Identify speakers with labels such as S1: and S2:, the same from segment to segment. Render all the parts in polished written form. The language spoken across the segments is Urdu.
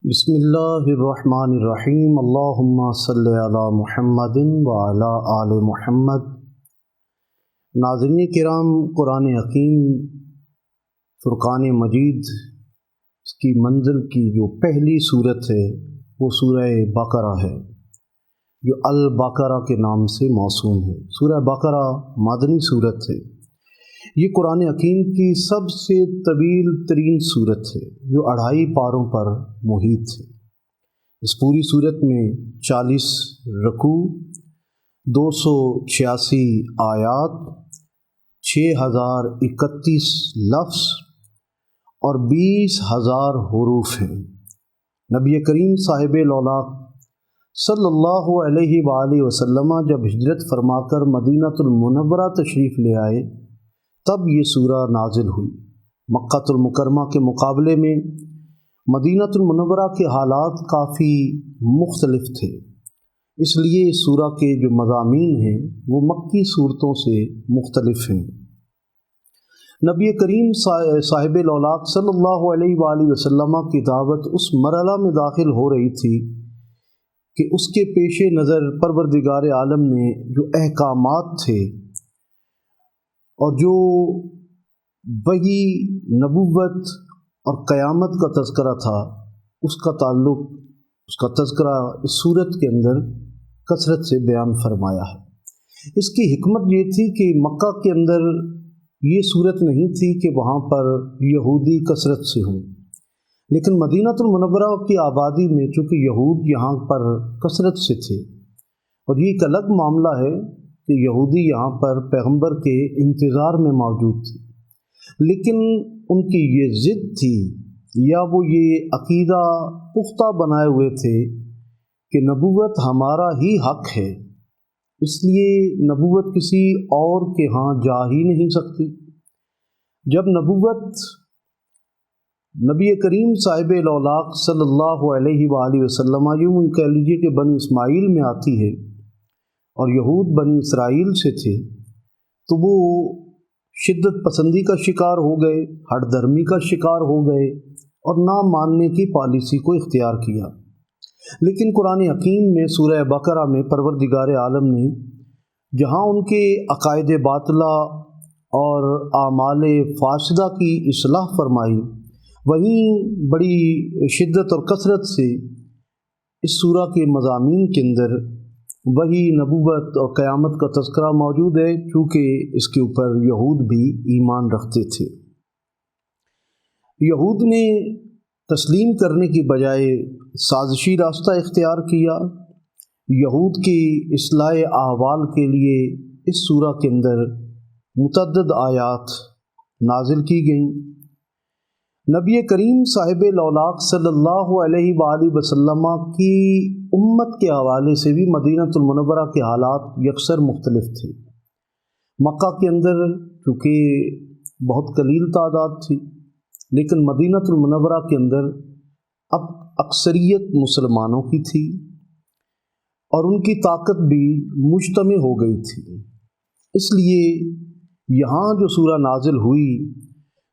S1: بسم اللہ الرحمن الرحیم اللہم صلی علی محمد وعلی آل محمد۔ ناظرین کرام، قرآن حکیم فرقان مجید اس کی منزل کی جو پہلی صورت ہے وہ سورہ بقرہ ہے، جو البقرہ کے نام سے موسوم ہے۔ سورہ بقرہ مدنی صورت ہے۔ یہ قرآن حکیم کی سب سے طویل ترین صورت ہے جو 2.5 پاروں پر محیط ہے۔ اس پوری صورت میں 40 رکوع، 286 آیات، 6031 لفظ اور 20,000 حروف ہیں۔ نبی کریم صاحب لولاق صلی اللہ علیہ وآلہ وسلم جب ہجرت فرما کر مدینہ المنورہ تشریف لے آئے تب یہ سورہ نازل ہوئی۔ مکہ المکرمہ کے مقابلے میں مدینہ المنورہ کے حالات کافی مختلف تھے، اس لیے اس سورہ کے جو مضامین ہیں وہ مکی صورتوں سے مختلف ہیں۔ نبی کریم صاحب لولاق صلی اللہ علیہ وآلہ وسلم کی دعوت اس مرحلہ میں داخل ہو رہی تھی کہ اس کے پیش نظر پروردگار عالم نے جو احکامات تھے اور جو وحی، نبوت اور قیامت کا تذکرہ تھا، اس کا تعلق، اس کا تذکرہ اس صورت کے اندر کثرت سے بیان فرمایا ہے۔ اس کی حکمت یہ تھی کہ مکہ کے اندر یہ صورت نہیں تھی کہ وہاں پر یہودی کثرت سے ہوں، لیکن مدینہ المنورہ کی آبادی میں چونکہ یہود یہاں پر کثرت سے تھے، اور یہ ایک الگ معاملہ ہے کہ یہودی یہاں پر پیغمبر کے انتظار میں موجود تھے، لیکن ان کی یہ ضد تھی یا وہ یہ عقیدہ پختہ بنائے ہوئے تھے کہ نبوت ہمارا ہی حق ہے، اس لیے نبوت کسی اور کے ہاں جا ہی نہیں سکتی۔ جب نبوت نبی کریم صاحب لولاق صلی اللہ علیہ وآلہ وسلم، یوں کہہ لیجیے کہ بنی اسماعیل میں آتی ہے اور یہود بنی اسرائیل سے تھے، تو وہ شدت پسندی کا شکار ہو گئے، ہٹ دھرمی کا شکار ہو گئے اور نہ ماننے کی پالیسی کو اختیار کیا۔ لیکن قرآن حکیم میں سورہ بقرہ میں پروردگار عالم نے جہاں ان کے عقائد باطلہ اور اعمال فاسدہ کی اصلاح فرمائی، وہیں بڑی شدت اور کثرت سے اس سورہ کے مضامین کے اندر وہی، نبوت اور قیامت کا تذکرہ موجود ہے، چونکہ اس کے اوپر یہود بھی ایمان رکھتے تھے۔ یہود نے تسلیم کرنے کی بجائے سازشی راستہ اختیار کیا۔ یہود کی اصلاح احوال کے لیے اس سورہ کے اندر متعدد آیات نازل کی گئیں۔ نبی کریم صاحب لولاق صلی اللہ علیہ وآلہ وسلم کی امت کے حوالے سے بھی مدینہ المنورہ کے حالات یکسر مختلف تھے۔ مکہ کے اندر چونکہ بہت قلیل تعداد تھی، لیکن مدینہ المنورہ کے اندر اب اکثریت مسلمانوں کی تھی اور ان کی طاقت بھی مجتمع ہو گئی تھی، اس لیے یہاں جو سورہ نازل ہوئی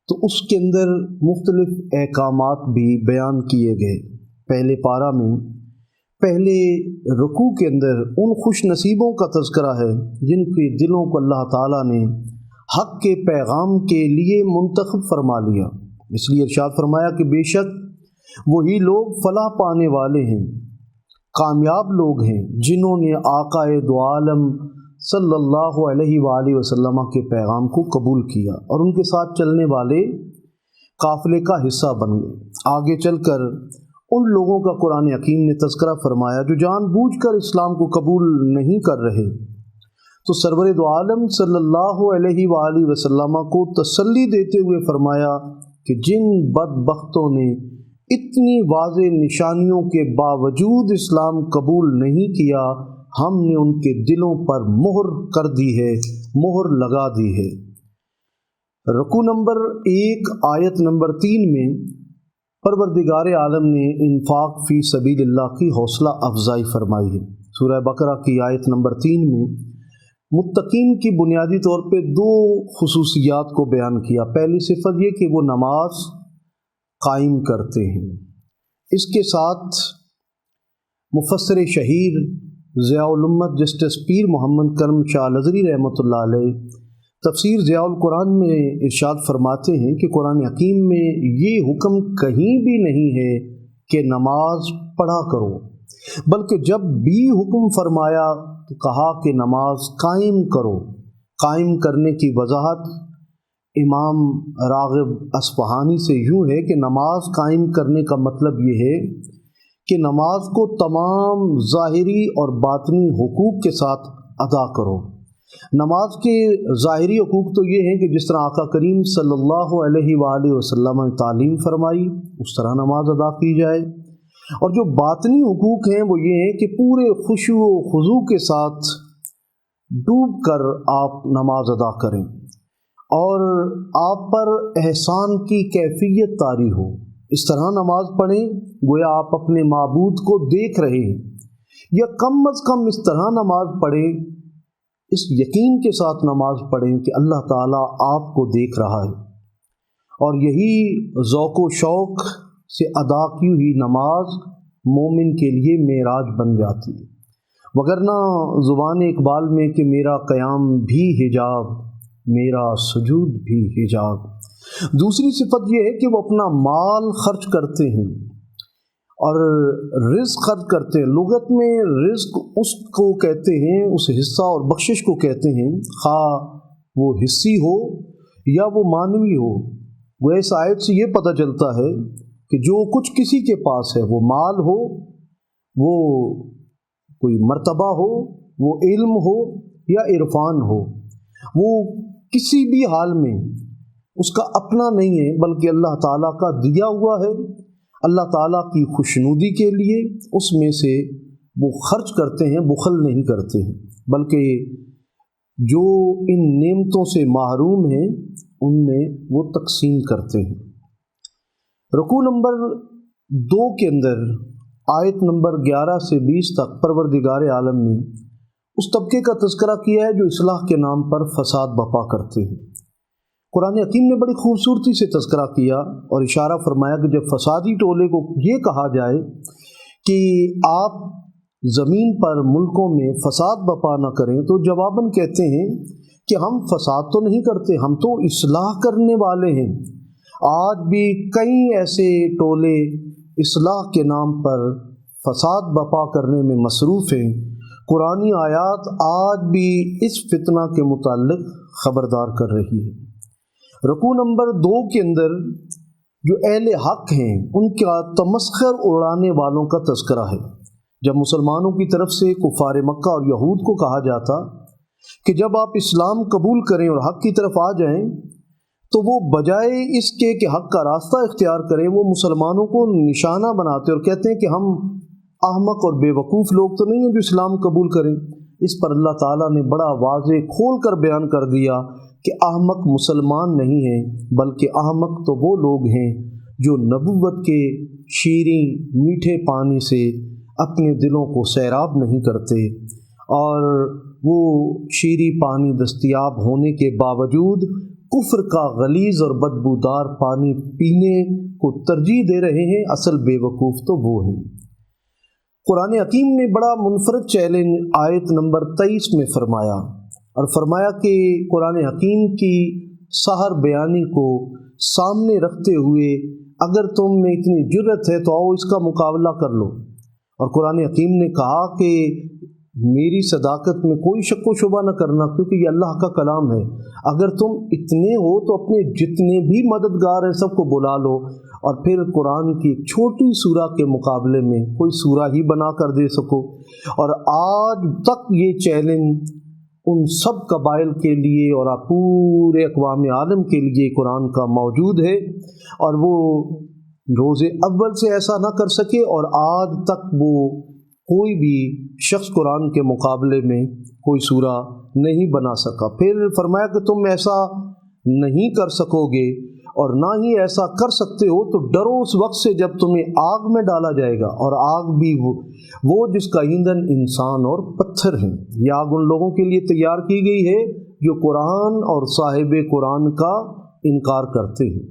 S1: تو اس کے اندر مختلف احکامات بھی بیان کیے گئے۔ پہلے پارہ میں پہلے رکوع کے اندر ان خوش نصیبوں کا تذکرہ ہے جن کے دلوں کو اللہ تعالیٰ نے حق کے پیغام کے لیے منتخب فرما لیا۔ اس لیے ارشاد فرمایا کہ بے شک وہی لوگ فلاح پانے والے ہیں، کامیاب لوگ ہیں جنہوں نے آقا دو عالم صلی اللہ علیہ وآلہ وسلم کے پیغام کو قبول کیا اور ان کے ساتھ چلنے والے قافلے کا حصہ بن گئے۔ آگے چل کر ان لوگوں کا قرآن حکیم نے تذکرہ فرمایا جو جان بوجھ کر اسلام کو قبول نہیں کر رہے، تو سرور دو عالم صلی اللہ علیہ وآلہ وسلم کو تسلی دیتے ہوئے فرمایا کہ جن بدبختوں نے اتنی واضح نشانیوں کے باوجود اسلام قبول نہیں کیا، ہم نے ان کے دلوں پر مہر کر دی ہے، مہر لگا دی ہے۔ رکوع نمبر 1 آیت نمبر 3 میں پروردگار عالم نے انفاق فی سبیل اللہ کی حوصلہ افزائی فرمائی ہے۔ سورہ بقرہ کی آیت نمبر 3 میں متقین کی بنیادی طور پہ 2 خصوصیات کو بیان کیا۔ پہلی صفت یہ کہ وہ نماز قائم کرتے ہیں، اس کے ساتھ مفسر شہیر ضیاء الامت جسٹس پیر محمد کرم شاہ الازہری رحمۃ اللہ علیہ تفسیر ضیاء القرآن میں ارشاد فرماتے ہیں کہ قرآن حکیم میں یہ حکم کہیں بھی نہیں ہے کہ نماز پڑھا کرو، بلکہ جب بھی حکم فرمایا تو کہا کہ نماز قائم کرو۔ قائم کرنے کی وضاحت امام راغب اصفہانی سے یوں ہے کہ نماز قائم کرنے کا مطلب یہ ہے کہ نماز کو تمام ظاہری اور باطنی حقوق کے ساتھ ادا کرو۔ نماز کے ظاہری حقوق تو یہ ہیں کہ جس طرح آقا کریم صلی اللہ علیہ وآلہ وسلم نے تعلیم فرمائی اس طرح نماز ادا کی جائے، اور جو باطنی حقوق ہیں وہ یہ ہیں کہ پورے خشوع و خضوع کے ساتھ ڈوب کر آپ نماز ادا کریں اور آپ پر احسان کی کیفیت طاری ہو، اس طرح نماز پڑھیں گویا آپ اپنے معبود کو دیکھ رہے ہیں، یا کم از کم اس طرح نماز پڑھیں، اس یقین کے ساتھ نماز پڑھیں کہ اللہ تعالیٰ آپ کو دیکھ رہا ہے، اور یہی ذوق و شوق سے ادا کی ہوئی نماز مومن کے لیے معراج بن جاتی ہے، وگرنہ زبان اقبال میں کہ میرا قیام بھی حجاب، میرا سجود بھی حجاب۔ دوسری صفت یہ ہے کہ وہ اپنا مال خرچ کرتے ہیں اور رزق خرچ کرتے ہیں۔ لغت میں رزق اس کو کہتے ہیں، اس حصہ اور بخشش کو کہتے ہیں، خواہ وہ حصی ہو یا وہ معنوی ہو۔ وہ اس آیت سے یہ پتہ چلتا ہے کہ جو کچھ کسی کے پاس ہے، وہ مال ہو، وہ کوئی مرتبہ ہو، وہ علم ہو یا عرفان ہو، وہ کسی بھی حال میں اس کا اپنا نہیں ہے بلکہ اللہ تعالیٰ کا دیا ہوا ہے۔ اللہ تعالیٰ کی خوشنودی کے لیے اس میں سے وہ خرچ کرتے ہیں، بخل نہیں کرتے ہیں، بلکہ جو ان نعمتوں سے محروم ہیں ان میں وہ تقسیم کرتے ہیں۔ رکوع نمبر 2 کے اندر آیت نمبر 11 سے 20 تک پروردگار عالم نے اس طبقے کا تذکرہ کیا ہے جو اصلاح کے نام پر فساد برپا کرتے ہیں۔ قرآن حکیم نے بڑی خوبصورتی سے تذکرہ کیا اور اشارہ فرمایا کہ جب فسادی ٹولے کو یہ کہا جائے کہ آپ زمین پر ملکوں میں فساد برپا نہ کریں تو جواباً کہتے ہیں کہ ہم فساد تو نہیں کرتے، ہم تو اصلاح کرنے والے ہیں۔ آج بھی کئی ایسے ٹولے اصلاح کے نام پر فساد برپا کرنے میں مصروف ہیں۔ قرآنی آیات آج بھی اس فتنہ کے متعلق خبردار کر رہی ہے۔ رکوع نمبر 2 کے اندر جو اہل حق ہیں ان کا تمسخر اڑانے والوں کا تذکرہ ہے۔ جب مسلمانوں کی طرف سے کفار مکہ اور یہود کو کہا جاتا کہ جب آپ اسلام قبول کریں اور حق کی طرف آ جائیں تو وہ بجائے اس کے کہ حق کا راستہ اختیار کریں، وہ مسلمانوں کو نشانہ بناتے اور کہتے ہیں کہ ہم احمق اور بے وقوف لوگ تو نہیں ہیں جو اسلام قبول کریں۔ اس پر اللہ تعالیٰ نے بڑا واضح کھول کر بیان کر دیا کہ احمق مسلمان نہیں ہیں بلکہ احمق تو وہ لوگ ہیں جو نبوت کے شیریں میٹھے پانی سے اپنے دلوں کو سیراب نہیں کرتے، اور وہ شیریں پانی دستیاب ہونے کے باوجود کفر کا غلیظ اور بدبودار پانی پینے کو ترجیح دے رہے ہیں۔ اصل بے وقوف تو وہ ہیں۔ قرآن حکیم نے بڑا منفرد چیلنج آیت نمبر 23 میں فرمایا، اور فرمایا کہ قرآن حکیم کی سحر بیانی کو سامنے رکھتے ہوئے اگر تم میں اتنی جرت ہے تو آؤ اس کا مقابلہ کر لو۔ اور قرآن حکیم نے کہا کہ میری صداقت میں کوئی شک و شبہ نہ کرنا، کیونکہ یہ اللہ کا کلام ہے۔ اگر تم اتنے ہو تو اپنے جتنے بھی مددگار ہیں سب کو بلا لو، اور پھر قرآن کی ایک چھوٹی سورہ کے مقابلے میں کوئی سورہ ہی بنا کر دے سکو۔ اور آج تک یہ چیلنج ان سب قبائل کے لیے اور پورے اقوام عالم کے لیے قرآن کا موجود ہے، اور وہ روز اول سے ایسا نہ کر سکے، اور آج تک وہ کوئی بھی شخص قرآن کے مقابلے میں کوئی سورہ نہیں بنا سکا۔ پھر فرمایا کہ تم ایسا نہیں کر سکو گے اور نہ ہی ایسا کر سکتے ہو تو ڈرو اس وقت سے جب تمہیں آگ میں ڈالا جائے گا، اور آگ بھی وہ جس کا ایندھن انسان اور پتھر ہیں۔ یہ آگ ان لوگوں کے لیے تیار کی گئی ہے جو قرآن اور صاحب قرآن کا انکار کرتے ہیں۔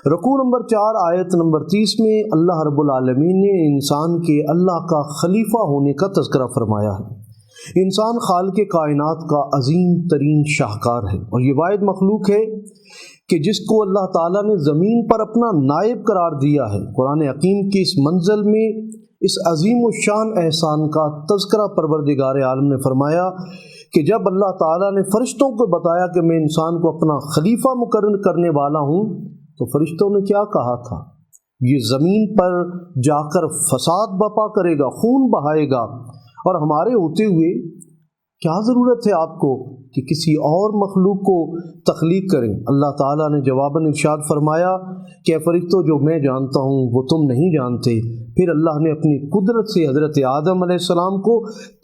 S1: رکوع نمبر 4 آیت نمبر 30 میں اللہ رب العالمین نے انسان کے اللہ کا خلیفہ ہونے کا تذکرہ فرمایا ہے۔ انسان خالق کائنات کا عظیم ترین شاہکار ہے اور یہ واحد مخلوق ہے کہ جس کو اللہ تعالیٰ نے زمین پر اپنا نائب قرار دیا ہے۔ قرآن حکیم کی اس منزل میں اس عظیم الشان احسان کا تذکرہ پروردگار عالم نے فرمایا کہ جب اللہ تعالیٰ نے فرشتوں کو بتایا کہ میں انسان کو اپنا خلیفہ مقرر کرنے والا ہوں، تو فرشتوں نے کیا کہا تھا؟ یہ زمین پر جا کر فساد برپا کرے گا، خون بہائے گا، اور ہمارے ہوتے ہوئے کیا ضرورت ہے آپ کو کہ کسی اور مخلوق کو تخلیق کریں؟ اللہ تعالیٰ نے جواباً ارشاد فرمایا کہ اے فرشتوں، جو میں جانتا ہوں وہ تم نہیں جانتے۔ پھر اللہ نے اپنی قدرت سے حضرت آدم علیہ السلام کو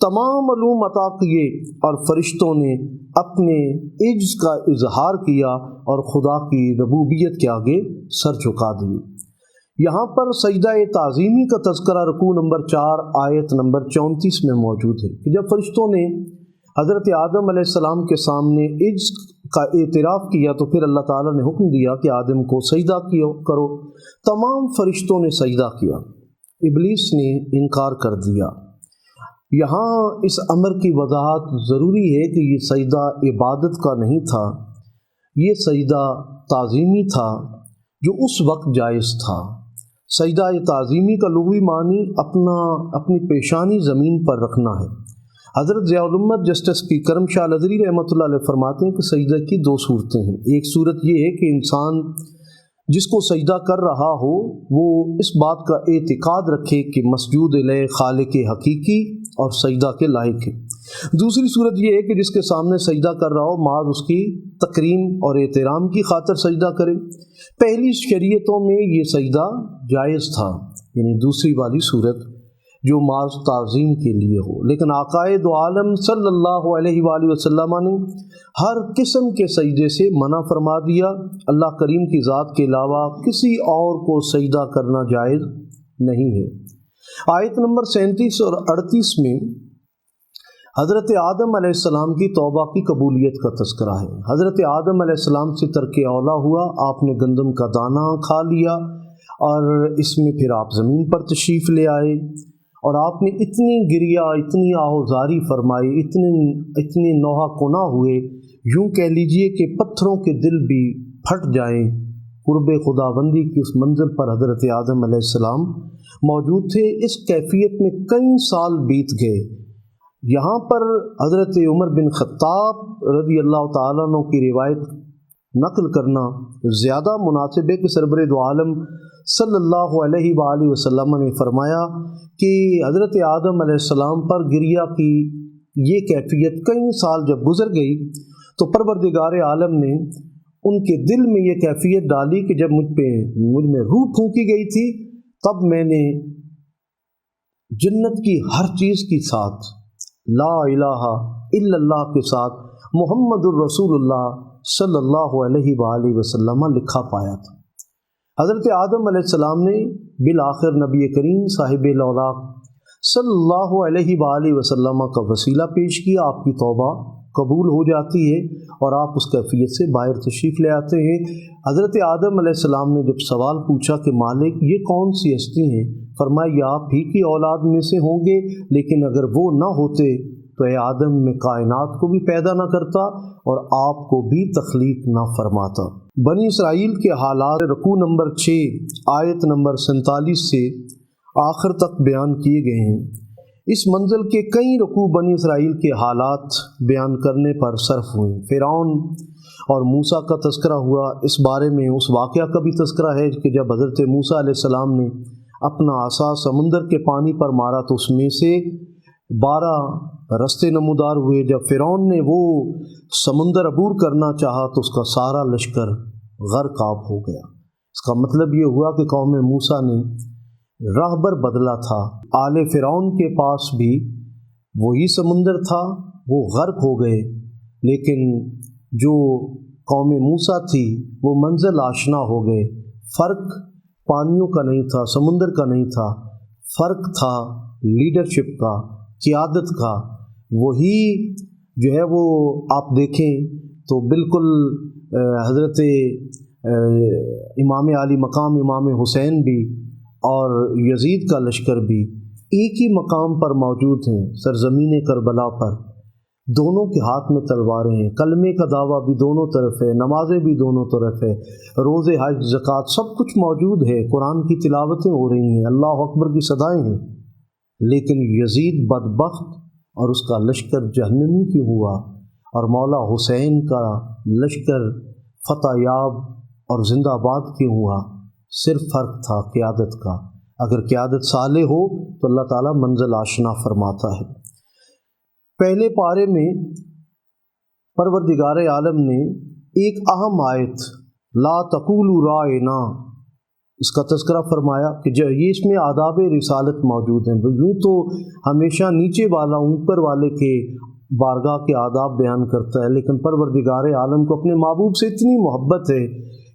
S1: تمام علوم عطا کیے اور فرشتوں نے اپنے عجز کا اظہار کیا اور خدا کی ربوبیت کے آگے سر جھکا دیے۔ یہاں پر سجدہ تعظیمی کا تذکرہ رکوع نمبر 4 آیت نمبر 34 میں موجود ہے کہ جب فرشتوں نے حضرت آدم علیہ السلام کے سامنے عجز کا اعتراف کیا تو پھر اللہ تعالیٰ نے حکم دیا کہ آدم کو سجدہ کرو۔ تمام فرشتوں نے سجدہ کیا، ابلیس نے انکار کر دیا۔ یہاں اس امر کی وضاحت ضروری ہے کہ یہ سجدہ عبادت کا نہیں تھا، یہ سجدہ تعظیمی تھا جو اس وقت جائز تھا۔ سجدہ تعظیمی کا لغوی معنی اپنی پیشانی زمین پر رکھنا ہے۔ حضرت ضیاء الامت جسٹس پی کرم شاہ الازہری رحمۃ اللہ علیہ فرماتے ہیں کہ سجدہ کی 2 صورتیں ہیں۔ ایک صورت یہ ہے کہ انسان جس کو سجدہ کر رہا ہو وہ اس بات کا اعتقاد رکھے کہ مسجود الیہ خالق حقیقی اور سجدہ کے لائق ہے۔ دوسری صورت یہ ہے کہ جس کے سامنے سجدہ کر رہا ہو محض اس کی تکریم اور احترام کی خاطر سجدہ کرے۔ پہلی شریعتوں میں یہ سجدہ جائز تھا، یعنی دوسری والی صورت جو محض تعظیم کے لیے ہو، لیکن آقائے دو عالم صلی اللہ علیہ وآلہ وسلم نے ہر قسم کے سجدے سے منع فرما دیا۔ اللہ کریم کی ذات کے علاوہ کسی اور کو سجدہ کرنا جائز نہیں ہے۔ آیت نمبر 37 اور 38 میں حضرت آدم علیہ السلام کی توبہ کی قبولیت کا تذکرہ ہے۔ حضرت آدم علیہ السلام سے ترک اولا ہوا، آپ نے گندم کا دانہ کھا لیا اور اس میں پھر آپ زمین پر تشریف لے آئے اور آپ نے اتنی گریا، اتنی آہوزاری فرمائی، اتنے نوحہ کنا ہوئے، یوں کہہ لیجئے کہ پتھروں کے دل بھی پھٹ جائیں۔ قرب خداوندی کی اس منزل پر حضرت آدم علیہ السلام موجود تھے۔ اس کیفیت میں کئی سال بیت گئے۔ یہاں پر حضرت عمر بن خطاب رضی اللہ تعالیٰ عنہ کی روایت نقل کرنا زیادہ مناسب ہے کہ سربر دو عالم صلی اللہ علیہ وآلہ وسلم نے فرمایا کہ حضرت آدم علیہ السلام پر گریہ کی یہ کیفیت کئی سال جب گزر گئی تو پروردگار عالم نے ان کے دل میں یہ کیفیت ڈالی کہ جب مجھ میں روح پھونکی گئی تھی تب میں نے جنت کی ہر چیز کے ساتھ لا الہ الا اللہ کے ساتھ محمد الرسول اللہ صلی اللہ علیہ وآلہ وسلم لکھا پایا تھا۔ حضرت آدم علیہ السلام نے بالآخر نبی کریم صاحب الاولاق صلی اللہ علیہ وآلہ وسلم کا وسیلہ پیش کیا، آپ کی توبہ قبول ہو جاتی ہے اور آپ اس کیفیت سے باہر تشریف لے آتے ہیں۔ حضرت آدم علیہ السلام نے جب سوال پوچھا کہ مالک یہ کون سی ہستی ہیں، فرمایا یہ آپ ہی کی اولاد میں سے ہوں گے، لیکن اگر وہ نہ ہوتے تو اے آدم میں کائنات کو بھی پیدا نہ کرتا اور آپ کو بھی تخلیق نہ فرماتا۔ بنی اسرائیل کے حالات رکوع نمبر 6 آیت نمبر 47 سے آخر تک بیان کیے گئے ہیں۔ اس منزل کے کئی رکوع بنی اسرائیل کے حالات بیان کرنے پر صرف ہوئے۔ فرعون اور موسیٰ کا تذکرہ ہوا، اس بارے میں اس واقعہ کا بھی تذکرہ ہے کہ جب حضرت موسیٰ علیہ السلام نے اپنا عصا سمندر کے پانی پر مارا تو اس میں سے 12 رستے نمودار ہوئے۔ جب فرعون نے وہ سمندر عبور کرنا چاہا تو اس کا سارا لشکر غرق آب ہو گیا۔ اس کا مطلب یہ ہوا کہ قوم موسیٰ نے راہبر بدلا تھا۔ آل فرعون کے پاس بھی وہی سمندر تھا، وہ غرق ہو گئے، لیکن جو قوم موسیٰ تھی وہ منزل آشنا ہو گئے۔ فرق پانیوں کا نہیں تھا، سمندر کا نہیں تھا، فرق تھا لیڈرشپ کا، قیادت کا۔ وہی جو ہے وہ آپ دیکھیں تو بالکل حضرت امام علی مقام امام حسین بھی اور یزید کا لشکر بھی ایک ہی مقام پر موجود ہیں، سرزمین کربلا پر۔ دونوں کے ہاتھ میں تلواریں ہیں، کلمے کا دعویٰ بھی دونوں طرف ہے، نمازیں بھی دونوں طرف ہے، روزے حج زکوٰۃ سب کچھ موجود ہے، قرآن کی تلاوتیں ہو رہی ہیں، اللہ اکبر کی صدائیں ہیں، لیکن یزید بدبخت اور اس کا لشکر جہنمی کیوں ہوا، اور مولا حسین کا لشکر فتح یاب اور زندہ باد کیوں ہوا؟ صرف فرق تھا قیادت کا۔ اگر قیادت صالح ہو تو اللہ تعالیٰ منزل آشنا فرماتا ہے۔ پہلے پارے میں پروردگار عالم نے ایک اہم آیت لا تقولوا رائنا اس کا تذکرہ فرمایا کہ یہ اس میں آداب رسالت موجود ہیں۔ یوں تو ہمیشہ نیچے والا اوپر والے کے بارگاہ کے آداب بیان کرتا ہے، لیکن پروردگار عالم کو اپنے محبوب سے اتنی محبت ہے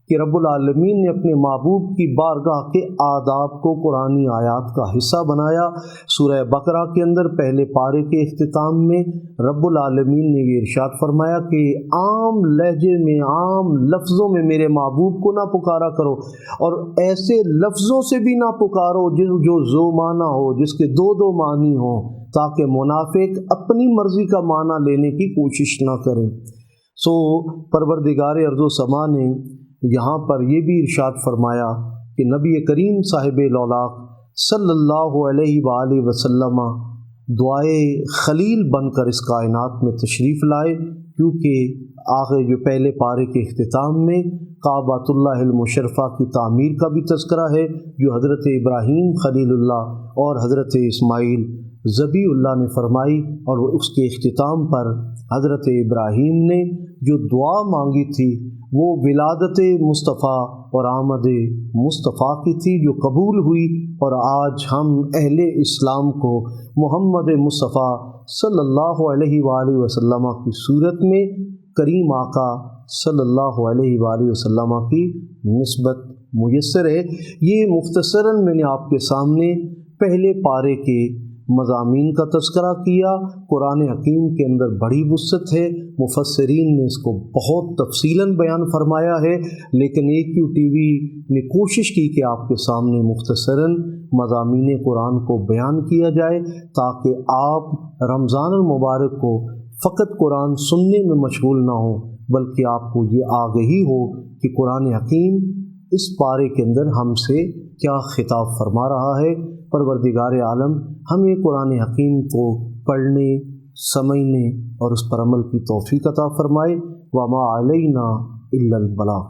S1: کہ رب العالمین نے اپنے محبوب کی بارگاہ کے آداب کو قرآنی آیات کا حصہ بنایا۔ سورہ بقرہ کے اندر پہلے پارے کے اختتام میں رب العالمین نے یہ ارشاد فرمایا کہ عام لہجے میں، عام لفظوں میں میرے محبوب کو نہ پکارا کرو، اور ایسے لفظوں سے بھی نہ پکارو جو ذو معنی ہو، جس کے دو معنی ہوں، تاکہ منافق اپنی مرضی کا معنی لینے کی کوشش نہ کریں۔ پروردگار ارض و سما نے یہاں پر یہ بھی ارشاد فرمایا کہ نبی کریم صاحب لولاق صلی اللہ علیہ وآلہ وسلم دعائے خلیل بن کر اس کائنات میں تشریف لائے، کیونکہ آخر جو پہلے پارے کے اختتام میں کعبۃ اللہ المشرفہ کی تعمیر کا بھی تذکرہ ہے، جو حضرت ابراہیم خلیل اللہ اور حضرت اسماعیل ذبیح اللہ نے فرمائی، اور اس کے اختتام پر حضرت ابراہیم نے جو دعا مانگی تھی وہ ولادت مصطفیٰ اور آمد مصطفیٰ کی تھی، جو قبول ہوئی، اور آج ہم اہل اسلام کو محمد مصطفیٰ صلی اللہ علیہ وآلہ وسلم کی صورت میں کریم آقا صلی اللہ علیہ وآلہ وسلم کی نسبت میسر ہے۔ یہ مختصراً میں نے آپ کے سامنے پہلے پارے کے مضامین کا تذکرہ کیا۔ قرآن حکیم کے اندر بڑی وسعت ہے، مفسرین نے اس کو بہت تفصیلاً بیان فرمایا ہے، لیکن AQTV نے کوشش کی کہ آپ کے سامنے مختصراً مضامین قرآن کو بیان کیا جائے، تاکہ آپ رمضان المبارک کو فقط قرآن سننے میں مشغول نہ ہوں، بلکہ آپ کو یہ آگہی ہو کہ قرآن حکیم اس پارے کے اندر ہم سے کیا خطاب فرما رہا ہے۔ پروردگار عالم ہمیں قرآن حکیم کو پڑھنے، سمجھنے اور اس پر عمل کی توفیق عطا فرمائے۔ وما علینا الا البلاغ۔